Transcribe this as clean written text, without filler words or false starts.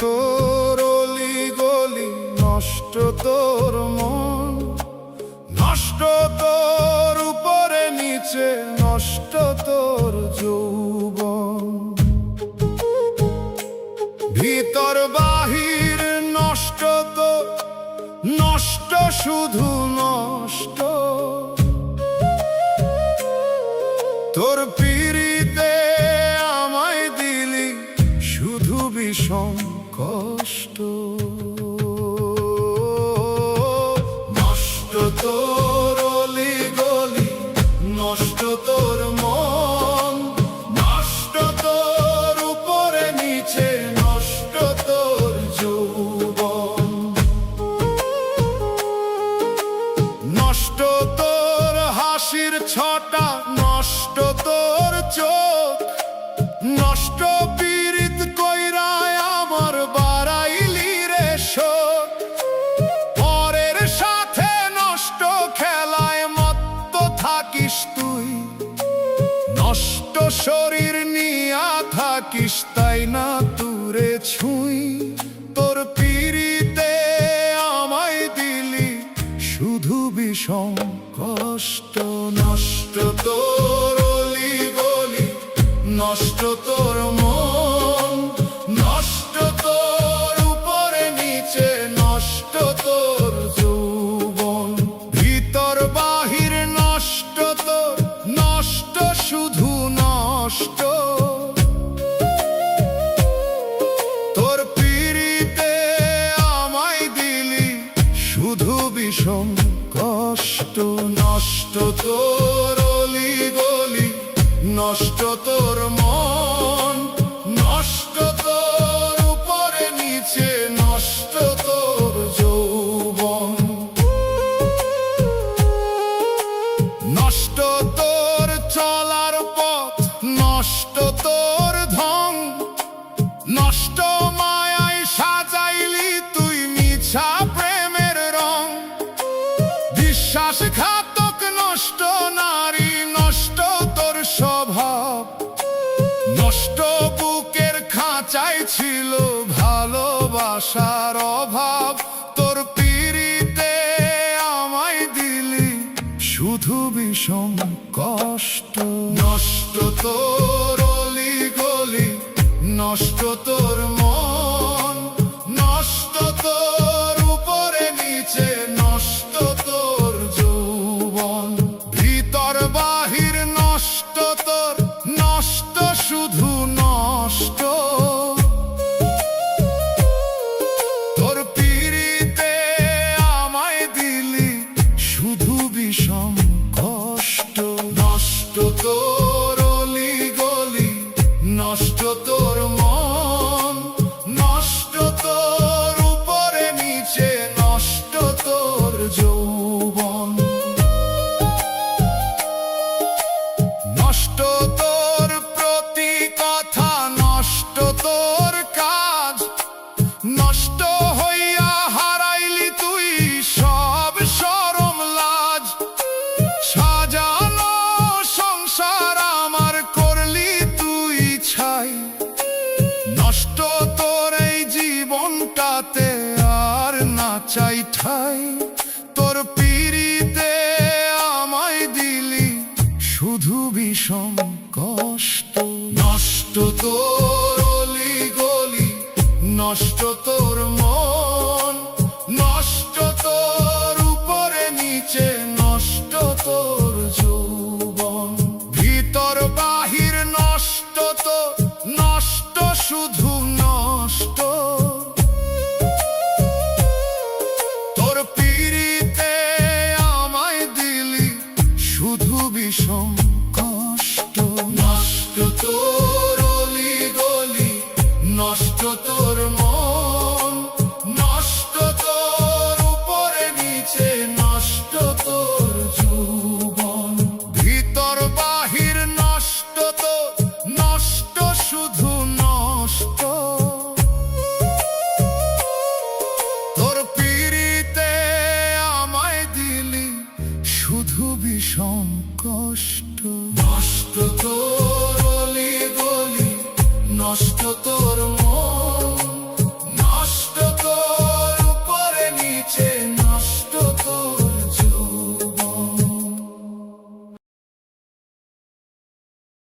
তোর অলি গলি, নষ্ট তোর মন, নষ্ট তোর উপরে নিচে, নষ্ট তোর যৌবন। ভিতর বাহির নষ্ট তোর, নষ্ট শুধু নষ্ট। তোর পিড়িতে আমায় দিলি শুধু বিষম কষ্ট। নষ্ট তোর অলি গলি, নষ্ট তোর মন, নষ্ট তোর উপরে নিচে, নষ্ট তোর যৌবন। নষ্ট তোর হাসির ছটা, নষ্ট তোর চোখ, নষ্ট পীড়িত কইরায় আমার বাড়াইলি রে শোক। পরের সাথে নষ্ট খেলায় মত্ত থাকিস তুই, নষ্ট শরীর নিয়া থাকিস তাই না তুরে ছুঁই। তোর পিড়িতে আমায় দিলি শুধু বিষম কষ্ট। নষ্ট তোর অলি গলি, নষ্ট তোর মন, নষ্ট তোর উপরে নিচে, নষ্ট তোর যৌবন। ভিতর বাহির নষ্ট তোর, নষ্ট শুধু নষ্ট। তোর পিড়িতে আমায় দিলি শুধু বিষম কষ্ট। নষ্ট তোর অলি গলি, নষ্ট তোর মন, নষ্ট তোর উপরে নিচে, নষ্ট তোর যৌবন। নষ্ট তোর চলার পথ, নষ্ট তোর ধন, নষ্ট মায়ায় সাজাইলি তুই মিছা প্রেমের রং। বিশ্বাসঘাতক নষ্ট নারী, নষ্ট তোর স্বভাব, নষ্ট বুকের খাঁচায় ছিল ভালোবাসার অভাব। তোর পিড়িতে আমায় দিলি শুধু বিষম কষ্ট। নষ্ট তোর অলি গলি, নষ্ট তোর মন, নষ্ট তোর উপরে নিচে, নষ্ট তোর যৌবন। ভিতর বাহির নষ্ট তোর, নষ্ট শুধু নষ্ট। তোর পিড়িতে আমায় দিলি শুধু বিষম কষ্ট। নষ্ট তোর অলি গলি, নষ্ট তোর মন, নষ্ট তোর উপরে নিচে, নষ্ট তোর যৌবন। নষ্ট তোর প্রতি কথা, নষ্ট তোর কাজ, নষ্ট হইয়া হারাইলি তুই সব শরম লাজ। সাজানো সংসার আমার করলি তুই ছাই, নষ্ট তোর এই জীবনটাতে আর না চাই ঠাই। তোর পিড়িতে আমায় দিলি শুধু বিষম কষ্ট। নষ্ট তোর অলি গলি, নষ্ট তোর মন, নষ্ট তোর উপরে নিচে, নষ্ট তোর যৌবন। ভিতর বাহির নষ্ট তোর, নষ্ট শুধু নষ্ট। তোর পিড়িতে আমায় দিলি শুধু বিষম কষ্ট। নষ্ট তোর অলি গলি, নষ্ট তোর মন, নষ্ট তোর উপরে নিচে, নষ্ট তোর যৌবন। ভিতর বাহির নষ্ট তোর, নষ্ট শুধু নষ্ট। তোর পিড়িতে আমায় দিলি শুধু বিষম কষ্ট। নষ্ট তোর অলি গলি, নষ্ট তোর